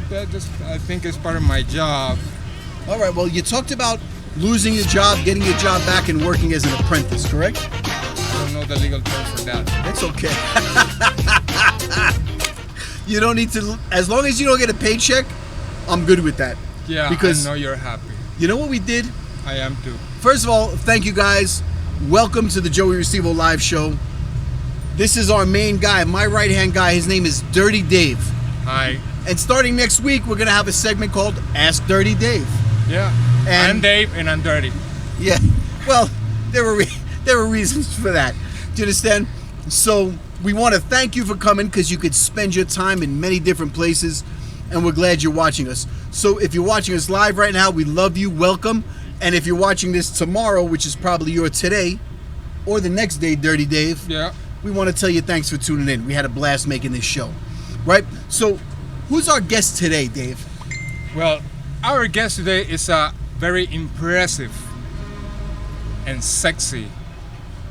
I think it's part of my job. All right, well, you talked about losing your job, getting your job back, and working as an apprentice, correct? I don't know the legal term for that. That's okay. You don't need to, as long as you don't get a paycheck, I'm good with that. Yeah, because I know you're happy. You know what we did? I am too. First of all, thank you guys. Welcome to the Joey Restivo live show. This is our main guy, my right-hand guy. His name is Dirty Dave. Hi. And starting next week, we're going to have a segment called Ask Dirty Dave. Yeah. And I'm Dave and I'm dirty. Yeah. Well, there were reasons for that. Do you understand? So we want to thank you for coming because you could spend your time in many different places, and we're glad you're watching us. So if you're watching us live right now, we love you. Welcome. And if you're watching this tomorrow, which is probably your today, or the next day, Dirty Dave, Yeah. we want to tell you thanks for tuning in. We had a blast making this show. Right? So who's our guest today, Dave? Well, our guest today is a very impressive and sexy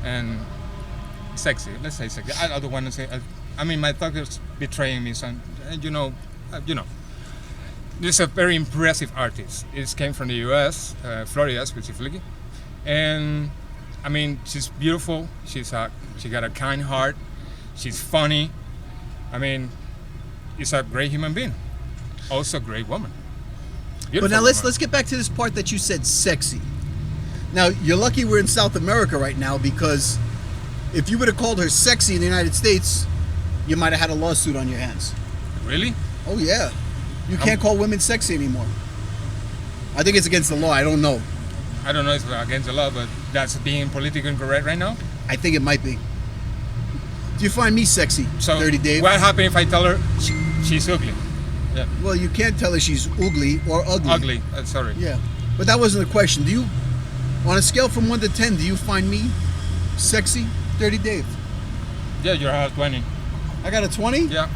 Let's say sexy. I don't want to say. I mean, my thought is betraying me. So, you know. This is a very impressive artist. It came from the U.S., Florida specifically, and I mean, she's beautiful. She got a kind heart. She's funny. I mean, she's a great human being. Also, a great woman. But now let's get back to this part that you said, sexy. Now you're lucky we're in South America right now, because if you would have called her sexy in the United States, you might have had a lawsuit on your hands. Really? Oh yeah. You can't call women sexy anymore. I think it's against the law. I don't know. I don't know if it's against the law, but that's being politically incorrect right now. I think it might be. Do you find me sexy, So Dirty Dave? what happens if I tell her she's ugly? Yeah. Well, you can't tell her she's ugly or ugly. Ugly. Sorry. Yeah. But that wasn't the question. Do you, on a scale from 1 to 10, do you find me sexy, Dirty Dave? Yeah, you're at 20. I got a 20? Yeah.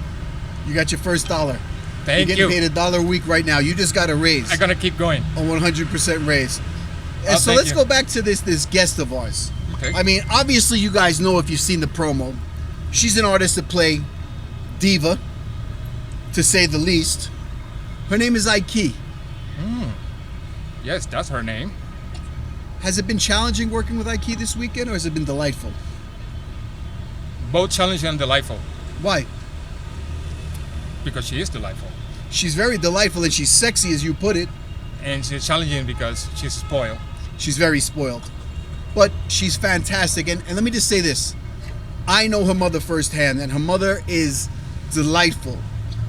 You got your first dollar. Thank You're getting paid $1 a week right now. You just got a raise. I'm gonna keep going. A 100% raise. And Oh, so thank let's you. go back to this guest of ours. Okay. I mean, obviously you guys know if you've seen the promo. She's an artist to play diva, to say the least. Her name is Aiki. Yes, that's her name. Has it been challenging working with Aiki this weekend, or has it been delightful? Both challenging and delightful, Why? because she is delightful. She's very delightful and she's sexy, as you put it. And she's challenging because she's spoiled. She's very spoiled. But she's fantastic. And let me just say this. I know her mother firsthand, and her mother is delightful.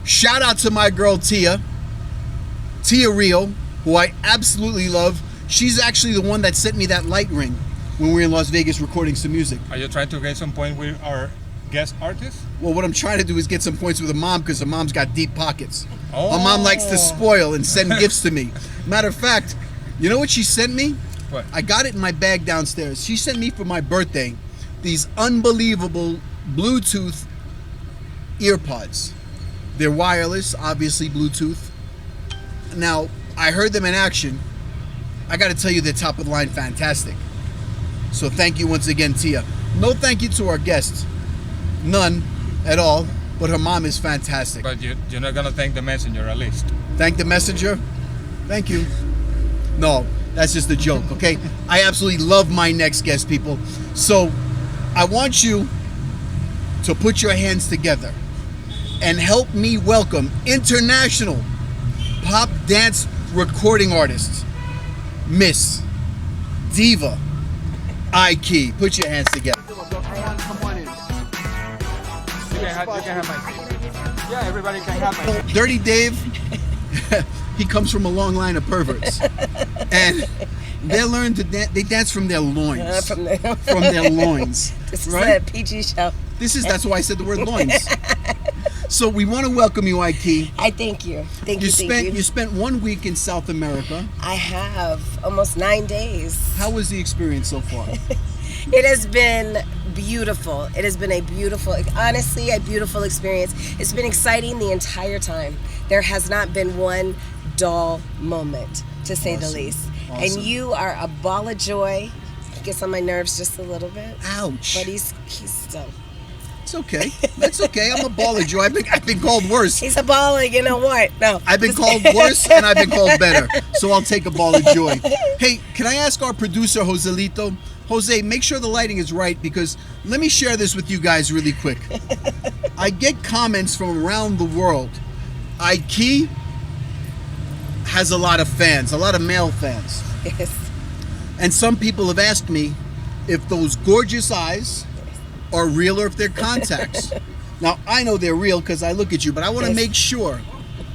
Shout out to my girl Tia Rio, who I absolutely love. She's actually the one that sent me that light ring when we were in Las Vegas recording some music. Are you trying to get some point with our guest artist? Well, what I'm trying to do is get some points with her mom, because her mom's got deep pockets. Oh. Her mom likes to spoil and send gifts to me. Matter of fact, you know what she sent me? What? I got it in my bag downstairs. She sent me for my birthday these unbelievable Bluetooth earpods. They're wireless, obviously Bluetooth. Now, I heard them in action. I got to tell you, they're top of the line, fantastic. So thank you once again, Tia. No thank you to our guests. None at all. But her mom is fantastic. But you're not gonna thank the messenger at least. Thank the messenger. Thank you. No, that's just a joke, okay? I absolutely love my next guest, people. So I want you to put your hands together and help me welcome international pop dance recording artist, Miss Diva Aiki. Put your hands together. Come on in. You can have my seat. Yeah, everybody can have my seat. Dirty Dave, he comes from a long line of perverts, and they learn to dance. They dance from their loins. From their loins. This is right? a PG show. That's why I said the word loins. So we want to welcome you, Aiki. I thank you. Thank you. You spent 1 week in South America. I have almost 9 days. How was the experience so far? It has been beautiful. It has been honestly, a beautiful experience. It's been exciting the entire time. There has not been one dull moment, to say the least. Awesome. And you are a ball of joy. He gets on my nerves just a little bit. Ouch. But he's still. That's okay. That's okay. I'm a baller, Joe. I've been called worse. He's a baller. You know what? No. I've been called worse and I've been called better. So I'll take a ball of joy. Hey, can I ask our producer, Joselito? Jose, make sure the lighting is right, because let me share this with you guys really quick. I get comments from around the world. Aiki has a lot of fans, a lot of male fans. Yes. And some people have asked me if those gorgeous eyes are real or if they're contacts. Now, I know they're real because I look at you, but I want to make sure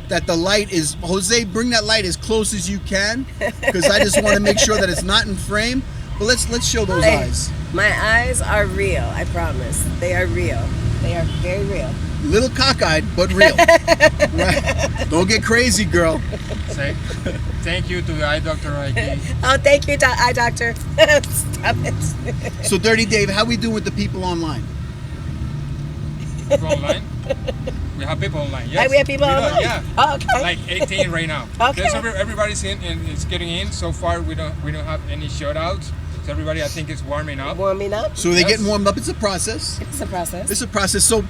that the light is... Jose, bring that light as close as you can, because I just want to make sure that it's not in frame. But let's show those eyes. My eyes are real, I promise. They are real. They are very real. Little cockeyed, but real. Right? Don't get crazy, girl. Say thank you to the eye doctor, Aiki. Oh, thank you, eye doctor. Stop it. So, Dirty Dave, how we doing with the people online? People online? We have people online. Yes. We have people online? Yeah. Oh, okay. Like 18 right now. Okay. Everybody's in and it's getting in. So far, we don't have any shoutouts. So everybody, I think, is warming up. Warming up? So they're getting warmed up. It's a process. It's a process. It's a process. So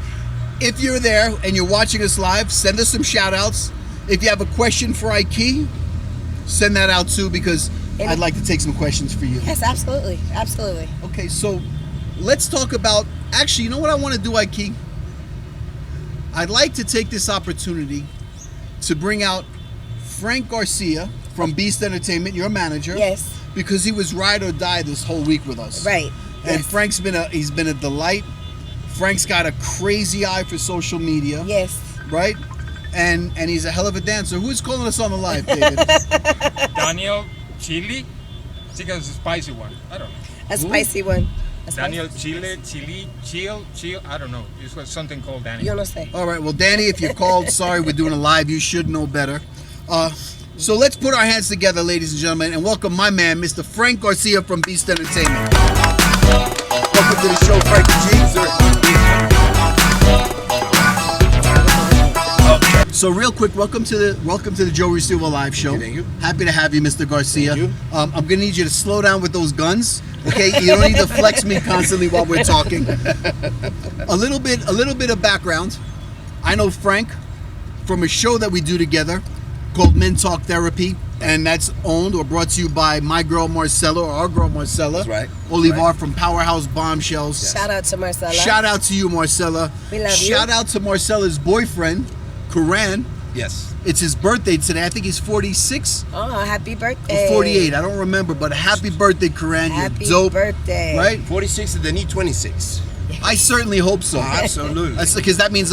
if you're there and you're watching us live, send us some shout outs. If you have a question for Aiki, send that out too, because I'd like to take some questions for you. Yes, absolutely. Absolutely. Okay, so let's talk about, actually, you know what I want to do, Aiki? I'd like to take this opportunity to bring out Frank Garcia from Beast Entertainment, your manager. Yes. Because he was ride or die this whole week with us. Right. And Yes. Frank's been a delight. Frank's got a crazy eye for social media. Yes. Right? And he's a hell of a dancer. Who's calling us on the live, David? Daniel Chili. I think it's a spicy one. I don't know. A spicy one. A spicy- Daniel Chili, Chill. I don't know. It was something called Daniel. Yo no sé. All right, well, Danny, if you called, sorry, we're doing a live. You should know better. So let's put our hands together, ladies and gentlemen, and welcome my man, Mr. Frank Garcia from Beast Entertainment. Welcome to the show, Frank G. So real quick, welcome to the Joe Restivo live show. Thank you. Happy to have you, Mr. Garcia. Thank you. I'm gonna need you to slow down with those guns. Okay, you don't need to flex me constantly while we're talking. A little bit of background. I know Frank from a show that we do together called Men Talk Therapy, and that's owned or brought to you by my girl Marcella, or our girl Marcella. That's right. Olivar Right. from Powerhouse Bombshells. Shout out to Marcella. Shout out to you, Marcella. We love you. Shout out to Marcella's boyfriend, Karan. Yes. It's his birthday today. I think he's 46 Oh, happy or birthday. 48. I don't remember, but happy birthday, Karan. Happy You're dope. birthday. Right? 46 is the new 26. I certainly hope so. Absolutely. That's because that means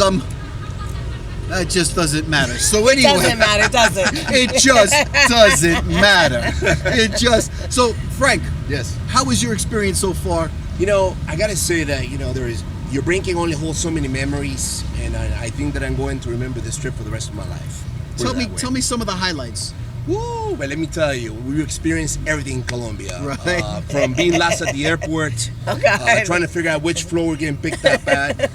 that just doesn't matter. So anyway, Doesn't matter, does it? it just doesn't matter. It just so Frank. Yes. How was your experience so far? You know, I gotta say that, your brain can only hold so many memories, and I think that I'm going to remember this trip for the rest of my life. Put it that way. Tell me some of the highlights. Woo! But let me tell you, we experienced everything in Colombia. Right. From being lost at the airport, Oh, God. trying to figure out which floor we're getting picked up at.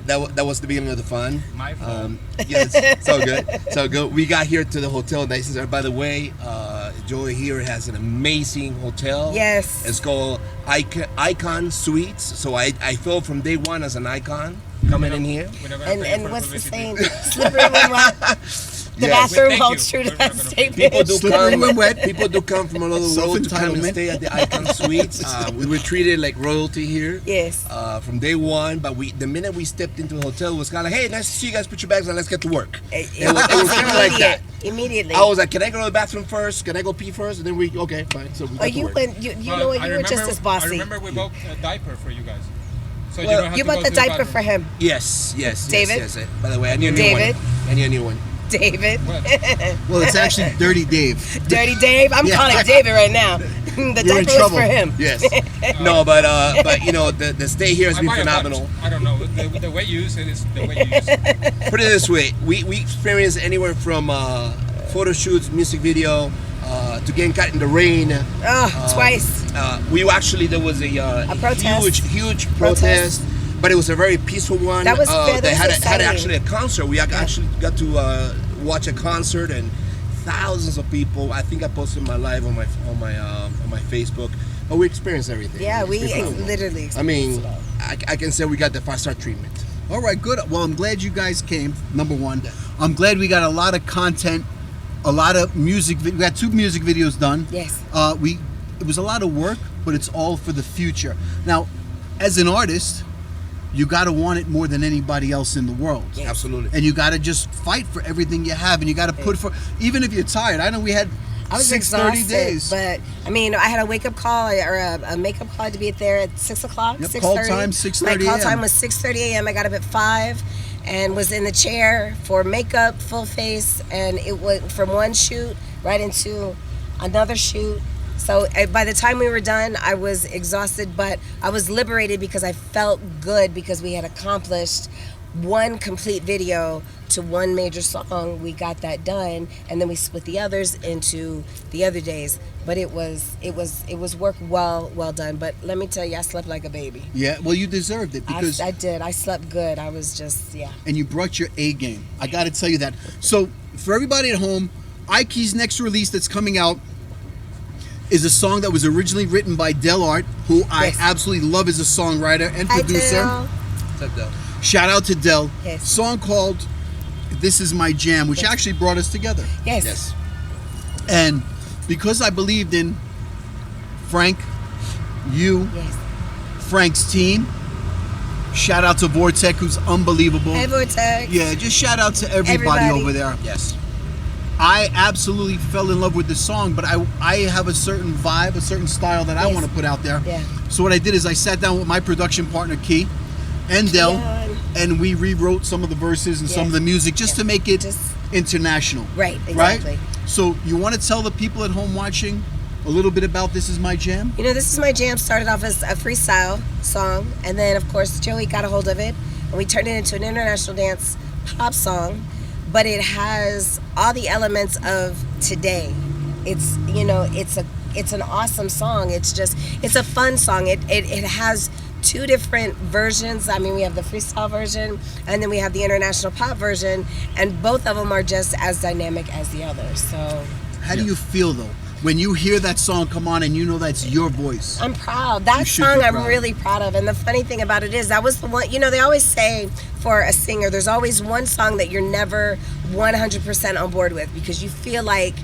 That was the beginning of the fun. My fault. Yes, so good. So good. We got here to the hotel. Nice and early. By the way, Joey here has an amazing hotel. Yes. It's called Icon Suites. So I felt from day one as an icon coming in here. We're not gonna pay And for what's the publicity. saying? Slippery when wet. The Yes. bathroom Thank holds you. true to We're that not gonna- statement. People do Slippery come. when wet. People do come from all over the world to come and Self-entitlement. stay at the Icon Suites. We were treated like royalty here. Yes. From day one, but the minute we stepped into the hotel, it was kind of like, hey, nice to see you guys. Put your bags on. Let's get to work. It was kind of like that. Immediately. I was like, can I go to the bathroom first? Can I go pee first? And then okay, fine. So we Oh, got to you work. went. You Well, know what? I You were just remember- as bossy. I remember we bought a diaper for you guys. So Well, you don't have You to go bought the to diaper bathroom. for him, Yes. David? Yes. By the way, I need a new David? one. I need a new one. David. What? Well, it's actually Dirty Dave. Dirty Dave. I'm Yeah. calling David right now. The You're in diaper was trouble. for him. Yes. No, but the stay here has I been buy a bunch. phenomenal. I don't know. The way you use it is the way you use it. Put it this way, we experienced anywhere from photo shoots, music video, to getting caught in the rain. Oh, twice. There was a protest. huge protest, but it was a very peaceful one. That was fair, that They was had exciting. actually a concert. We actually got to watch a concert, and thousands of people. I think I posted my live on my Facebook. But we experienced everything. Yeah, we It's phenomenal. literally I mean, experienced it all. I can say we got the 5-star treatment. All right, good. Well, I'm glad you guys came. Number one, I'm glad we got a lot of content, a lot of music. We got 2 music videos done. Yes. It was a lot of work, but it's all for the future. Now, as an artist, you got to want it more than anybody else in the world. Yes. Absolutely. And you got to just fight for everything you have, and you got to put for, even if you're tired. I know we had I was 30 exhausted, days. but I mean, I had a wake up call or a makeup call to be there at 6 o'clock. Yep, 6:30. call time, 6:30 My call a.m. time was 6:30 a.m. I got up at 5 and was in the chair for makeup, full face, and it went from one shoot right into another shoot. So by the time we were done, I was exhausted, but I was liberated because I felt good because we had accomplished one complete video to one major song. We got that done, and then we split the others into the other days. But it was work well done. But let me tell you, I slept like a baby. Yeah, well, you deserved it because I did. I slept good. I was just and you brought your A game. I got to tell you that. So for everybody at home, Aiki's next release that's coming out is a song that was originally written by Del Art, who I absolutely love as a songwriter and producer. Hi, Del. Shout out to Del. Yes. Song called "This Is My Jam," which actually brought us together. Yes. And because I believed in Frank, you, Yes. Frank's team. Shout out to Vortex, who's unbelievable. Hey, Vortex. Yeah, just shout out to everybody over there. Yes. I absolutely fell in love with this song, but I have a certain vibe, a certain style that I Yes. want to put out there. Yeah. So what I did is I sat down with my production partner, Key, and Del, Yeah. and we rewrote some of the verses and some of the music just to make it Just- international. Right, exactly. Right? So you want to tell the people at home watching a little bit about This Is My Jam? You know, This Is My Jam started off as a freestyle song, and then, of course, Joey got a hold of it, and we turned it into an international dance pop song, but it has all the elements of today. It's, you know, it's an awesome song. It's a fun song. It has 2 different versions. I mean, we have the freestyle version, and then we have the international pop version, and both of them are just as dynamic as the other. So How do you feel, though, when you hear that song come on and you know that's your voice? I'm proud. That should song be I'm proud. really proud of. And the funny thing about it is that was the one, you know, they always say for a singer, there's always one song that you're never 100% on board with because you feel like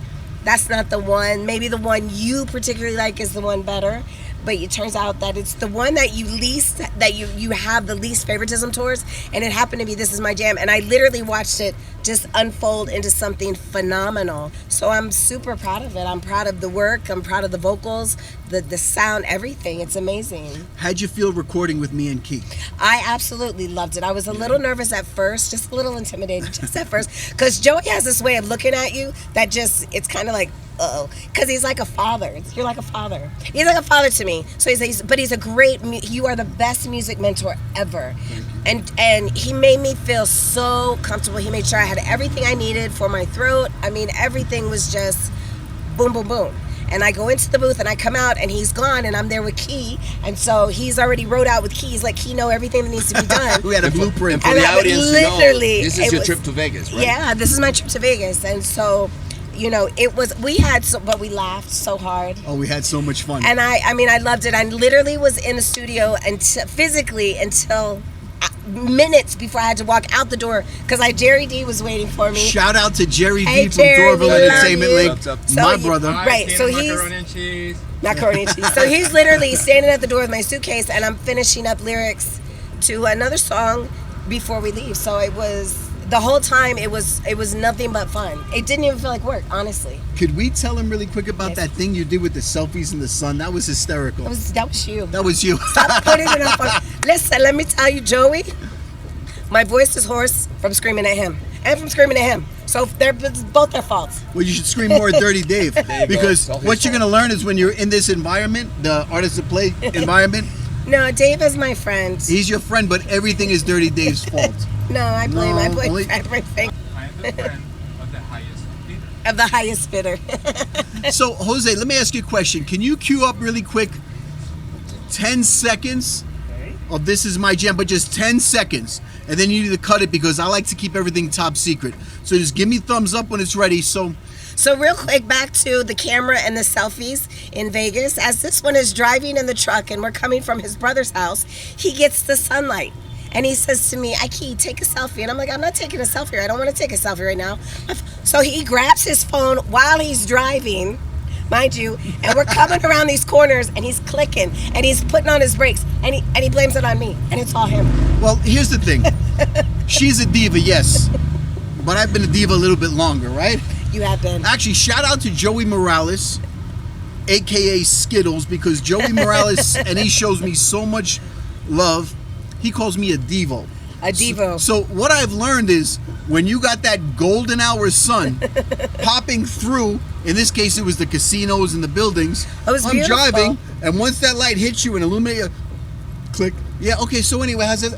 that's not the one. Maybe the one you particularly like is the one better. But it turns out that it's the one that you have the least favoritism towards, and it happened to be This Is My Jam, and I literally watched it just unfold into something phenomenal. So I'm super proud of it. I'm proud of the work. I'm proud of the vocals, the sound, everything. It's amazing. How'd you feel recording with me and Key? I absolutely loved it. I was a little nervous at first, just a little intimidated just at first, because Joey has this way of looking at you that just, it's kind of like, uh-oh, because he's like a father. You're like a father. He's like a father to me. So he's a great, you are the best music mentor ever. And he made me feel so comfortable. He made sure I had everything I needed for my throat. I mean, everything was just boom, boom, boom. And I go into the booth and I come out and he's gone and I'm there with Key. And so he's already wrote out with Key. He's like, Key know everything that needs to be done. We had a blueprint. And for And the I- audience to know, literally, this it is your was- trip to Vegas, right? Yeah, this is my trip to Vegas. And so, you know, but we laughed so hard. Oh, we had so much fun. And I mean, I loved it. I literally was in the studio until minutes before I had to walk out the door because Jerry D was waiting for me. Shout out to Jerry Hey, D from Jerry, Dorville we love Entertainment you. Link, So my he- brother. Right, so he's macaroni and cheese. macaroni and cheese. So he's literally standing at the door with my suitcase, and I'm finishing up lyrics to another song before we leave. So it was the whole time. It was nothing but fun. It didn't even feel like work, honestly. Could we tell him really quick about Yes. that thing you did with the selfies in the sun? That was hysterical. That was you. That was you. Stop putting it up on. Listen, let me tell you, Joey, my voice is hoarse from screaming at him and from screaming at him. So it's both their faults. Well, you should scream more at Dirty Dave. you go. Because It's all his what you're going to learn is when you're in this environment, the artist of play environment, No, Dave is my friend. he's your friend, but everything is Dirty Dave's fault. No, I blame No, blame only- everything I am the friend of the highest bidder. of the highest bidder. So, Jose, let me ask you a question. Can you cue up really quick 10 seconds of This Is My Jam, but just 10 seconds? And then you need to cut it because I like to keep everything top secret. So just give me thumbs up when it's ready. So So real quick, back to the camera and the selfies in Vegas. As this one is driving in the truck and we're coming from his brother's house, he gets the sunlight. And he says to me, Aiki, take a selfie. And I'm like, I'm not taking a selfie. I don't want to take a selfie right now. So he grabs his phone while he's driving, mind you, and we're coming around these corners and he's clicking and he's putting on his brakes and he blames it on me. And it's all him. Well, here's the thing. She's a diva, yes. But I've been a diva a little bit longer, right? You have been. Actually, shout out to Joey Morales, a.k.a. Skittles, because Joey Morales, and he shows me so much love. He calls me a Devo. A Devo. So what I've learned is when you got that golden hour sun popping through, in this case it was the casinos and the buildings. It was I'm beautiful. driving, and once that light hits you and illuminates you, click. Yeah, okay, so anyway, how's it?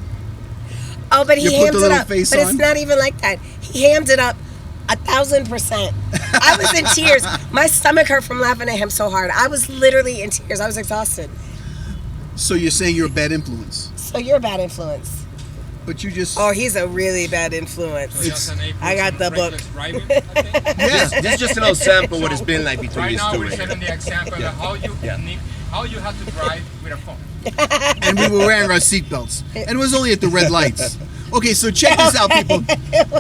Oh, but he You put hammed the it little up. face But on? it's not even like that. He hammed it up 1,000%. I was in tears. My stomach hurt from laughing at him so hard. I was literally in tears. I was exhausted. So you're saying you're a bad influence, So you're a bad influence. but you just... Oh, he's a really bad influence. I got the book. yeah. This is just a little sample of what it's been like between Right these now two. we're right setting here. the example of how you have to drive with a phone. And we were wearing our seatbelts. And it was only at the red lights. Okay, so check this out, people.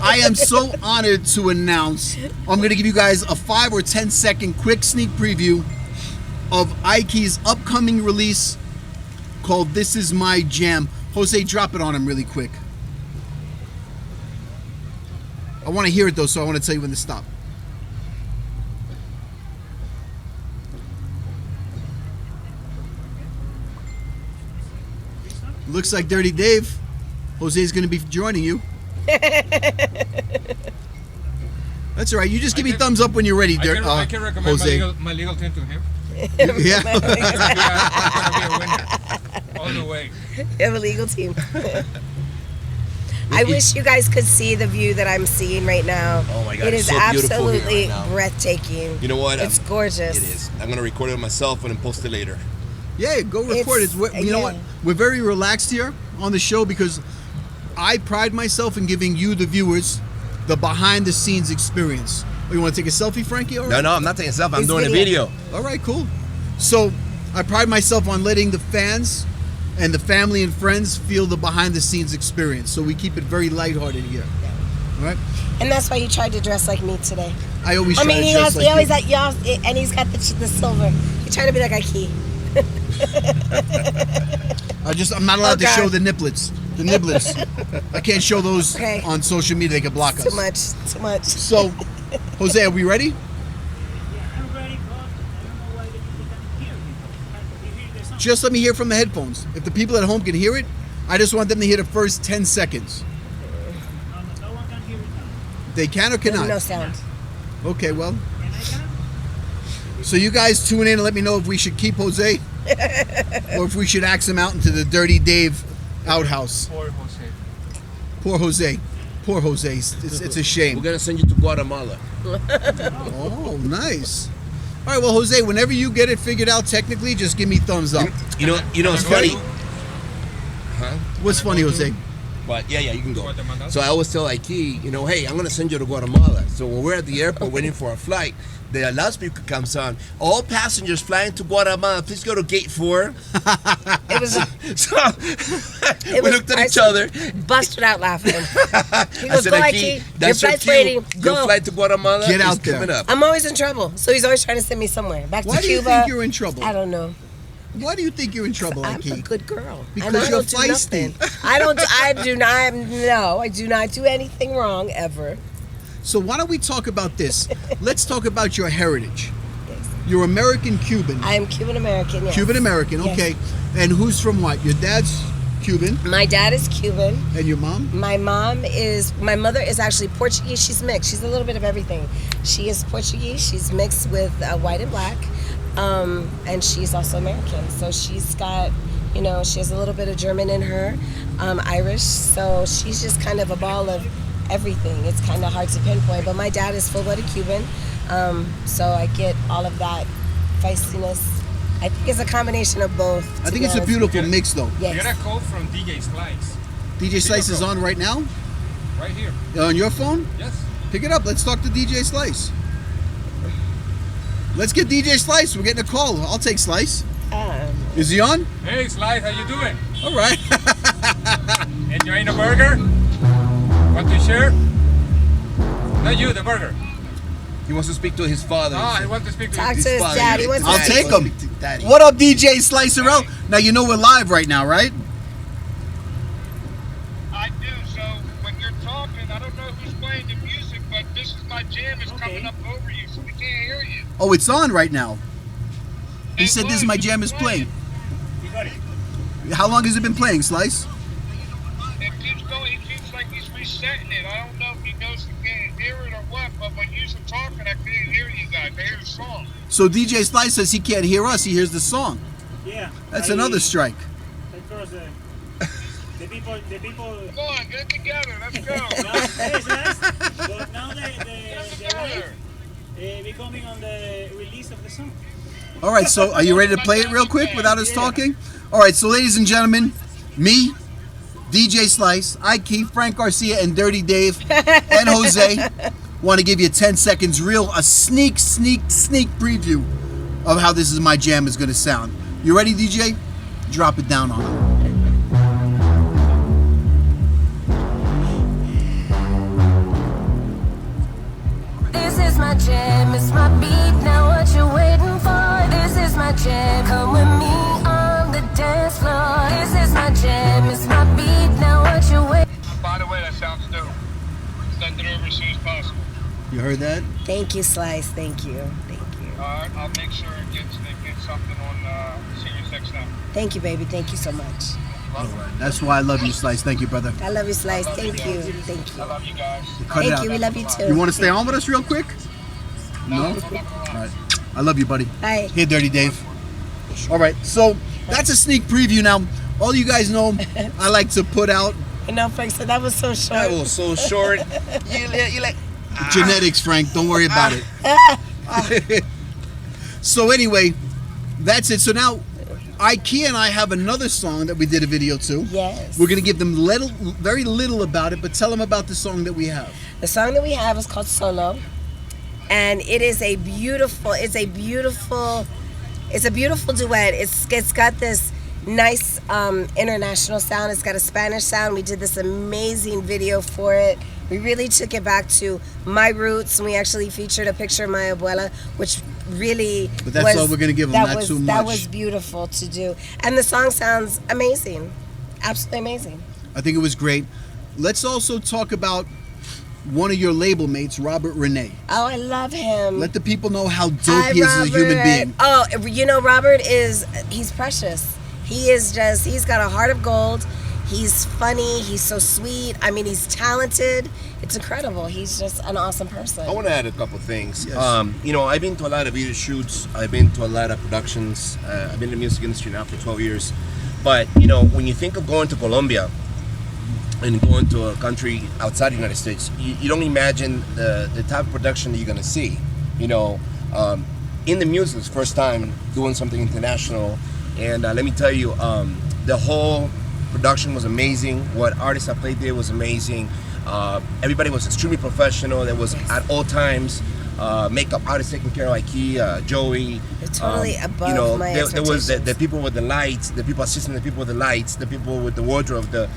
I am so honored to announce, I'm going to give you guys a 5 or 10 second quick sneak preview of Aiki's upcoming release called This Is My Jam. Jose, drop it on him really quick. I want to hear it though, so I want to tell you when to stop. Looks like Dirty Dave. Jose's going to be joining you. That's all right. You just give me thumbs up when you're ready, I can recommend Jose. my legal team to him. Yeah. He's gonna be a winner all the way. You have a legal team. I wish you guys could see the view that I'm seeing right now. Oh my God, It it's is so beautiful here absolutely right now. breathtaking. You know what? It's gorgeous. It is. I'm gonna record it on my cell phone and post it later. Yeah, go record it. You know what? We're very relaxed here on the show because I pride myself in giving you, the viewers, the behind-the-scenes experience. Oh, you want to take a selfie, Frankie? All right. No, I'm not taking a selfie. I'm It's doing video. a video. All right, cool. So I pride myself on letting the fans and the family and friends feel the behind-the-scenes experience. So we keep it very lighthearted here. All right? And that's why he tried to dress like me today. I always I try mean, to he dress always like like y'all, and he's got the silver. He tried to be like Aiki. I'm not allowed to Okay. show the niblets. The niblets. I can't show those Okay. on social media. They can block us. Too much. So, Jose, are we ready? I'm ready, but I don't know why they can't hear me. There's something. Just let me hear from the headphones. If the people at home can hear it, I just want them to hear the first 10 seconds. No one can hear it now. They can or cannot? No sound. Okay, well. And I can. So you guys tune in and let me know if we should keep Jose or if we should axe him out into the Dirty Dave outhouse. Poor Jose. Poor Jose. Poor Jose. It's a We're shame. gonna send you to Guatemala. Oh, nice. All right, well, Jose, whenever you get it figured out technically, just give me thumbs up. You know, it's funny. Huh? What's funny, Jose? But yeah, you can go. Guatemala? So I always tell Aiki, hey, I'm gonna send you to Guatemala. So when we're at the airport waiting for our flight, the loudspeaker comes on. All passengers flying to Guatemala, please go to gate 4. It was So we was- looked at I each other. busted out laughing. He I goes, said, go Aiki, Aiki. Your that's your flight's cue. waiting. Your Go. flight to Guatemala Get is out there. coming up. I'm always in trouble. So he's always trying to send me somewhere. Back Why to do you Cuba. think you're in trouble? I don't know. Why do you think you're in trouble, I'm a Aiki? good girl. Because and I you're don't do feisty. nothing. I do not do anything wrong ever. So why don't we talk about this? Let's talk about your heritage. You're American Cuban. I am Cuban American, yes. Cuban American, Yes. okay. And who's from what? Your dad's Cuban, My dad is Cuban. and your mom? My mother is actually Portuguese. She's mixed. She's a little bit of everything. She is Portuguese. She's mixed with white and black. And she's also American. So she's got, she has a little bit of German in her, Irish. So she's just kind of a ball of everything. It's kind of hard to pinpoint. But my dad is full-blooded Cuban. So I get all of that feistiness. I think it's a combination of both. I think it's a beautiful mix, though. You Yes. got a call from DJ Slice. DJ Slice is on right now? Right here. On your phone? Yes. Pick it up. Let's talk to DJ Slice. Let's get DJ Slice. We're getting a call. I'll take Slice. Is he on? Hey, Slice, how you doing? All right. Enjoying a burger? Want to share? Not you, the burger. He wants to speak to his father. Ah, I want to speak to Talk you. to his father. daddy. What's I'll his take daddy? him. Daddy. What up, DJ Slicerell? Now you know we're live right now, right? I do. So when you're talking, I don't know who's playing the music, but this is my jam is coming up over you, so we can't hear you. Oh, it's on right now. He Hey, said this is look, my it's jam is playing. You got it. How long has it been playing, Slice? It keeps going. He keeps like he's resetting it. I don't know if he knows he can't hear it or what, but when you're talking, I can't hear you guys. I hear the song. So DJ Slice says he can't hear us. He hears the song. Yeah. That's another strike. Because the people. Come on, get it together. Let's go. But now the rate becoming on the release of the song. All right, so are you ready to play it real quick without us talking? All right, so ladies and gentlemen, me, DJ Slice, Aiki, Frank Garcia, and Dirty Dave, and Jose want to give you 10 seconds, a sneak preview of how this is my jam is going to sound. You ready, DJ? Drop it down on him. This is my jam, it's my beat, now what you waiting for? This is my jam, come with me on the dance floor. This is my jam, it's my beat, now what you waiting for? By the way, that sounds dope. Send it over as soon as possible. You heard that? Thank you, Slice. Thank you. Thank you. All right, I'll make sure it gets something on Sirius XM. Thank you, baby. Thank you so much. That's why I love you, Slice. Thank you, brother. I love you, Slice. Thank you. Thank I you. love you guys. Cut it Thank out. you. We love you too. You want to stay on with us real quick? No? All right. I love you, buddy. Bye. Here, Dirty Dave. All right, so that's a sneak preview. Now, all you guys know, I like to put out No, Frank said that was so short. That was so short. You like. genetics, Frank. Don't worry about it. So anyway, that's it. So now, Aiki and I have another song that we did a video to. Yes. We're gonna give them very little about it, but tell them about the song that we have. The song that we have is called Solo, and it is a beautiful duet. It's got this nice international sound. It's got a Spanish sound. We did this amazing video for it. We really took it back to my roots, and we actually featured a picture of my abuela, which really But that's all we're gonna give them, not too That much. was beautiful to do, and the song sounds amazing, absolutely amazing. I think it was great. Let's also talk about one of your label mates, Robert Renee. Oh, I love him. Let the people know how dope Hi, he is as a human Robert. being. Oh, Robert he's precious. He's got a heart of gold. He's funny. He's so sweet. I mean, he's talented. It's incredible. He's just an awesome person. I want to add a couple things. Yes. I've been to a lot of video shoots. I've been to a lot of productions. I've been in the music industry now for 12 years. But, when you think of going to Colombia and going to a country outside the United States, you don't imagine the type of production that you're going to see. In the music, it's the first time doing something international. And let me tell you, the whole production was amazing. What artists I played there was amazing. Everybody was extremely professional. There was at all times makeup artists taking care of Aiki, Joey. They're totally above my there was the expectations. people with the lights, the people assisting the people with the lights, the people with the wardrobe, the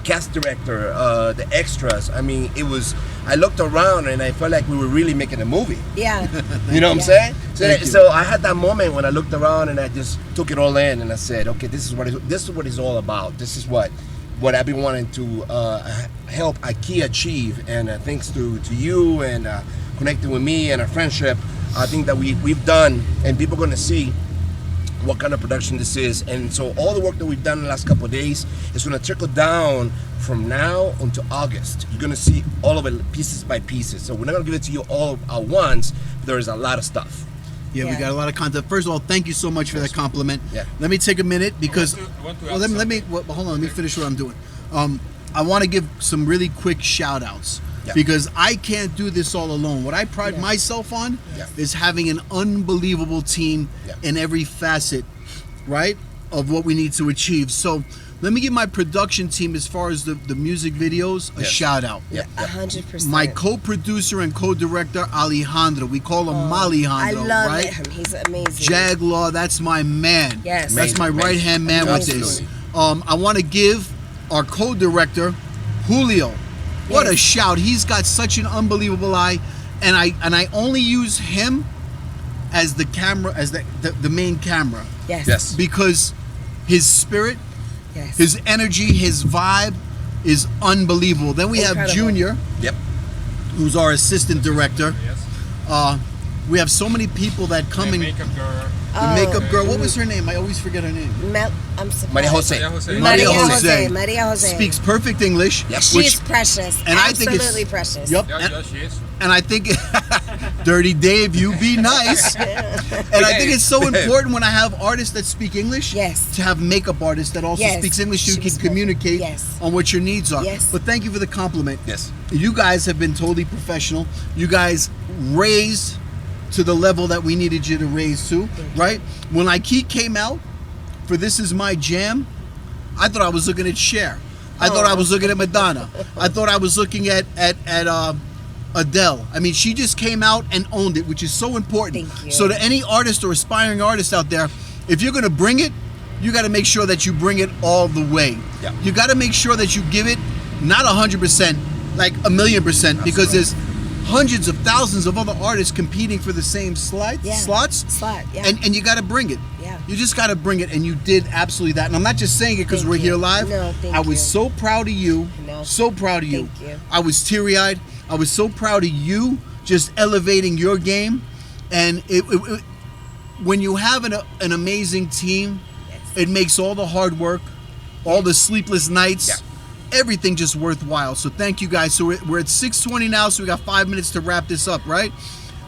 cast director, the extras. I mean, it was. I looked around and I felt like we were really making a movie. Yeah. You know what I'm saying? Thank you. So I had that moment when I looked around and I just took it all in and I said, okay, this is what it's all about. This is what I've been wanting to help Aiki achieve. And thanks to you and connecting with me and our friendship, I think that we've done, and people are going to see what kind of production this is. And so all the work that we've done in the last couple of days is going to trickle down from now until August. You're going to see all of it pieces by pieces. So we're not going to give it to you all at once, but there is a lot of stuff. Yeah, we Yeah. got a lot of content. First of all, thank you so much for that compliment. Yeah. Let me take a minute because I want to well, add let me hold on. Let me finish what I'm doing. I want to give some really quick shout outs Yeah. because I can't do this all alone. What I pride myself on Yeah. is having an unbelievable team Yeah. in every facet, right, of what we need to achieve. So let me give my production team, as far as the music videos, a Yes. shout out. Yep. 100%. My co-producer and co-director, Alejandro. We call him Alejandro, I love right? him. He's amazing. Jaglaw, that's my man. Yes. That's my Amazing, right-hand man with amazing. this. I want to give our co-director, Julio. What a Yes. shout. He's got such an unbelievable eye. And I only use him as the camera, as the main camera. Yes. Yes. Because his spirit, Yes. his energy, his vibe is unbelievable. Then we have Incredible. Junior, Yep. who's our assistant director. Yes. We have so many people that come My in. makeup girl. The makeup girl, what was her name? I always forget her name. I'm surprised. Maria Jose. Maria Jose. Maria Maria Jose. Jose. Maria Jose. Speaks perfect English. Yep. She's precious. and I think it's- Absolutely precious. Yep. Yeah, And, yeah, she is. and I think, Dirty Dave, you be nice. And I think it's so important when I have artists that speak English. Yes. To have makeup artists that also Yes. speaks English, so you She's can good. communicate Yes. on what your needs are. Yes. But thank you for the compliment. Yes. You guys have been totally professional. You guys raised to the level that we needed you to raise to, right? When Aiki came out for This Is My Jam, I thought I was looking at Cher. I thought I was looking at Madonna. I thought I was looking at Adele. I mean, she just came out and owned it, which is so important. Thank you. So to any artist or aspiring artist out there, if you're gonna bring it, you got to make sure that you bring it all the way. Yeah. You got to make sure that you give it not 100%, like 1,000,000%, because there's hundreds of thousands of other artists competing for the same Yeah. slots. Slot, yeah. And you got to bring it. Yeah. You just got to bring it, and you did absolutely that. And I'm not just saying it because Thank we're you. here live. No, thank I was you. so proud of you. No. So proud of you. Thank you. I was teary-eyed. I was so proud of you just elevating your game. And when you have an amazing team, it makes all the hard work, all the sleepless nights, everything just worthwhile. So thank you guys. So we're at 6:20 now, so we got 5 minutes to wrap this up, right?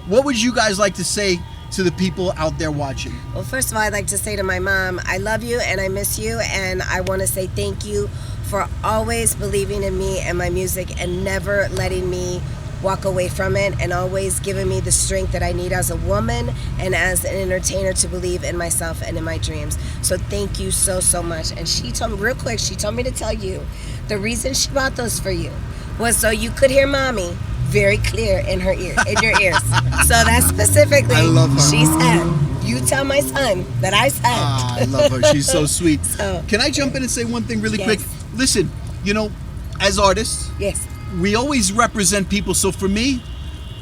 What would you guys like to say to the people out there watching? Well, first of all, I'd like to say to my mom, I love you and I miss you, and I want to say thank you for always believing in me and my music and never letting me walk away from it, and always giving me the strength that I need as a woman and as an entertainer to believe in myself and in my dreams. So thank you so, so much. And she told me real quick, she told me to tell you, the reason she bought those for you was so you could hear mommy very clear in her ear, in your ears. So that's specifically, I love her. she said, you tell my son that I said. Ah, I love her. She's so sweet. So- Can I jump in and say one thing really Yes. quick? Listen, as artists, Yes. we always represent people. So for me,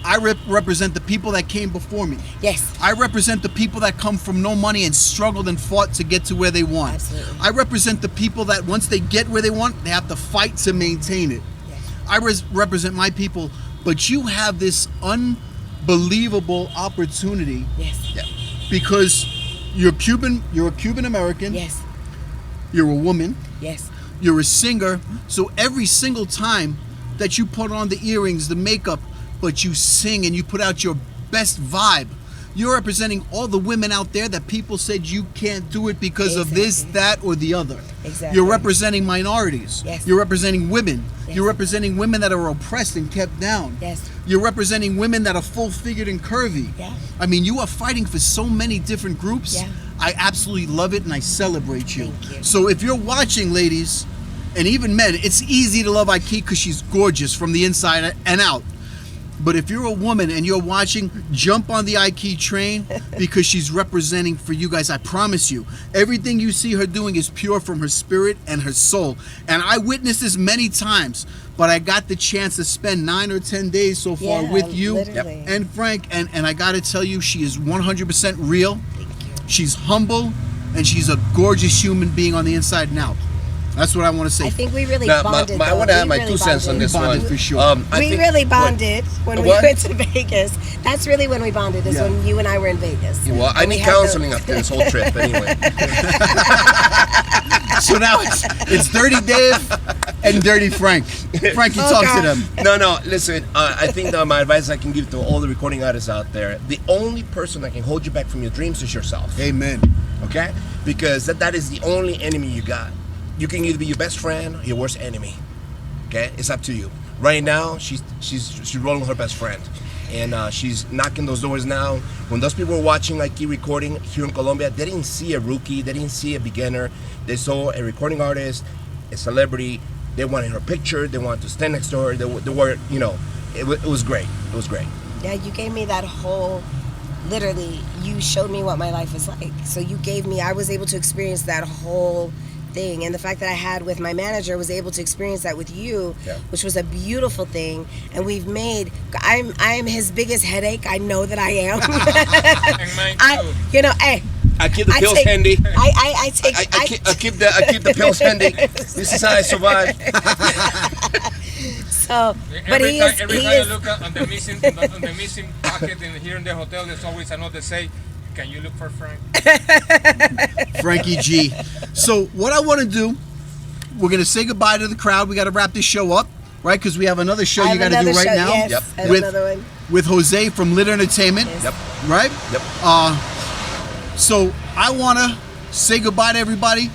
I represent the people that came before me. Yes. I represent the people that come from no money and struggled and fought to get to where they want. Absolutely. I represent the people that once they get where they want, they have to fight to maintain it. Yes. I represent my people, but you have this unbelievable opportunity Yes. because you're a Cuban American, Yes. you're a woman, Yes. you're a singer, so every single time that you put on the earrings, the makeup, but you sing and you put out your best vibe, you're representing all the women out there that people said you can't do it because of this, Exactly. that, or the other. Exactly. You're representing minorities. Yes. You're representing women. Yes. You're representing women that are oppressed and kept down. Yes. You're representing women that are full-figured and curvy. Yeah. I mean, you are fighting for so many different groups. Yeah. I absolutely love it and I celebrate you. Thank you. So if you're watching, ladies, and even men, it's easy to love Aiki because she's gorgeous from the inside and out. But if you're a woman and you're watching, jump on the Aiki train because she's representing for you guys. I promise you, everything you see her doing is pure from her spirit and her soul. And I witnessed this many times, but I got the chance to spend 9 or 10 days so far Yeah, with you literally. and Frank. And I got to tell you, she is 100% real. Thank you. She's humble and she's a gorgeous human being on the inside and out. That's what I want to say. I think we really Now, bonded. I though. want to add We my really 2 cents on bonded. this Bonded one. for sure. I We think really what- bonded when we what? went to Vegas. That's really when we bonded, is Yeah. when you and I were in Vegas. Well, I And we need had counseling the- after this whole trip anyway. So now it's Dirty Dave and Dirty Frank. Frank, you talk to them. No, listen, I think that my advice I can give to all the recording artists out there, the only person that can hold you back from your dreams is yourself. Amen. Okay? Because that is the only enemy you got. You can either be your best friend or your worst enemy. Okay? It's up to you. Right now, she's rolling with her best friend. and she's knocking those doors now. When those people were watching Aiki recording here in Colombia, they didn't see a rookie, they didn't see a beginner. They saw a recording artist, a celebrity. They wanted her picture. They wanted to stand next to her. They were, you know, it was great. It was great. Yeah, you gave me that whole, literally, you showed me what my life was like. So you gave me, I was able to experience that whole thing. And the fact that I had with my manager was able to experience that with you, which was a beautiful thing. And we've made, I'm his biggest headache. I know that I am. And mine too. You know, hey. I keep the pills handy. I keep the pills handy. This is how I survive. So, but every he time, is. every He time I is. look on the missing pocket here in the hotel, there's always a note that say, "Can you look for Frank?" Frankie G. So what I want to do, we're gonna say goodbye to the crowd. We got to wrap this show up, right? Because we have another show I you have got to do another right show, now. Yes, Yep. I have With- another one. With Jose from Lit Entertainment. Yes. Yep. Right? Yep. So I want to say goodbye to everybody,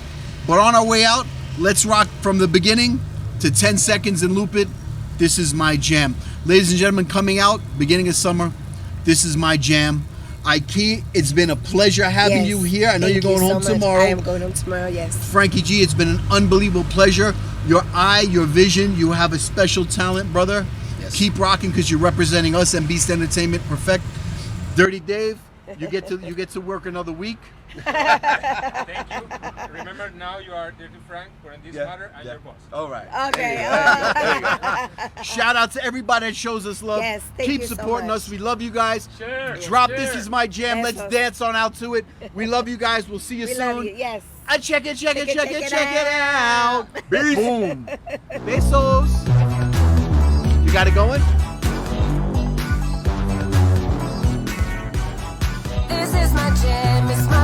but on our way out, let's rock from the beginning to 10 seconds and loop it. This is my jam. Ladies and gentlemen, coming out, beginning of summer, this is my jam. Aiki, it's been a pleasure having Yes. you here. I know Thank you're going you so home much. tomorrow. I am going home tomorrow, yes. Frankie G, it's been an unbelievable pleasure. Your eye, your vision, you have a special talent, brother. Yes. Keep rocking because you're representing us and Beast Entertainment Perfect. Dirty Dave, you get to work another week. Thank you. Remember, now you are Dirty Frank, but in this matter, I'm your boss. All right. Okay. Shout out to everybody that shows us love. Yes, thank Keep you so supporting much. us. We love you guys. Sure. Drop sure. This Is My Jam. Yes, Let's sir. dance on out to it. We love you guys. We'll see you We soon. love you, yes. Check it Check it out. Boom. Besos. You got it going? This is my jam, it's my